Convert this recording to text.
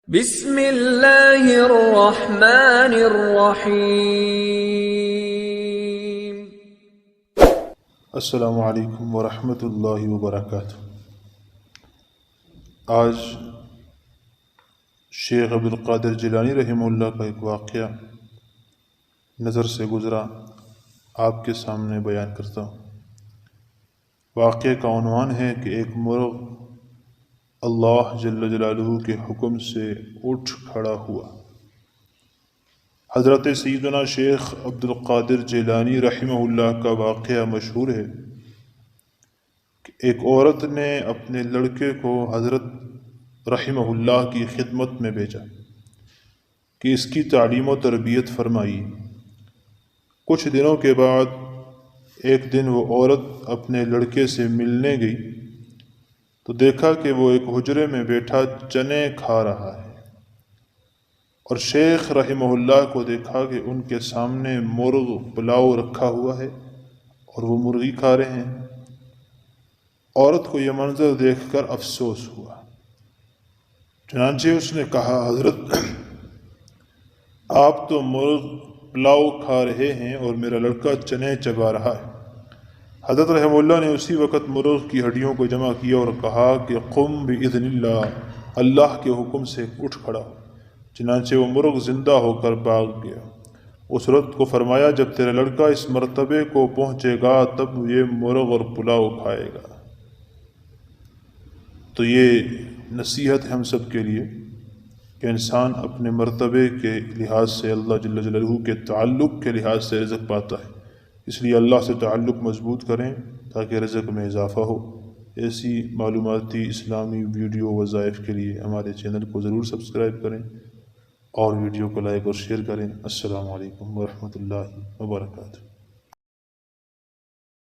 بسم اللہ الرحمن الرحیم۔ السلام علیکم ورحمۃ اللہ وبرکاتہ۔ آج شیخ عبدالقادر جیلانی رحمہ اللہ کا ایک واقعہ نظر سے گزرا آپ کے سامنے بیان کرتا ہوں۔ واقعے کا عنوان ہے کہ ایک مرغ اللہ جل جلالہ کے حکم سے اٹھ کھڑا ہوا۔ حضرت سیدنا شیخ عبدالقادر جیلانی رحمہ اللہ کا واقعہ مشہور ہے کہ ایک عورت نے اپنے لڑکے کو حضرت رحمہ اللہ کی خدمت میں بھیجا کہ اس کی تعلیم و تربیت فرمائی۔ کچھ دنوں کے بعد ایک دن وہ عورت اپنے لڑکے سے ملنے گئی تو دیکھا کہ وہ ایک حجرے میں بیٹھا چنے کھا رہا ہے، اور شیخ رحمہ اللہ کو دیکھا کہ ان کے سامنے مرغ پلاؤ رکھا ہوا ہے اور وہ مرغی کھا رہے ہیں۔ عورت کو یہ منظر دیکھ کر افسوس ہوا، چنانچہ اس نے کہا، حضرت آپ تو مرغ پلاؤ کھا رہے ہیں اور میرا لڑکا چنے چبا رہا ہے۔ حضرت رحمہ اللہ نے اسی وقت مرغ کی ہڈیوں کو جمع کیا اور کہا کہ قم باذن اللہ، اللہ کے حکم سے اٹھ کھڑا ہو۔ چنانچہ وہ مرغ زندہ ہو کر بھاگ گیا۔ اس عورت کو فرمایا، جب تیرا لڑکا اس مرتبے کو پہنچے گا تب یہ مرغ اور پلاؤ کھائے گا۔ تو یہ نصیحت ہے ہم سب کے لیے کہ انسان اپنے مرتبے کے لحاظ سے اللہ جل جلالہ کے تعلق کے لحاظ سے رزق پاتا ہے، اس لیے اللہ سے تعلق مضبوط کریں تاکہ رزق میں اضافہ ہو۔ ایسی معلوماتی اسلامی ویڈیو وظائف کے لیے ہمارے چینل کو ضرور سبسکرائب کریں اور ویڈیو کو لائک اور شیئر کریں۔ السلام علیکم ورحمۃ اللہ وبرکاتہ۔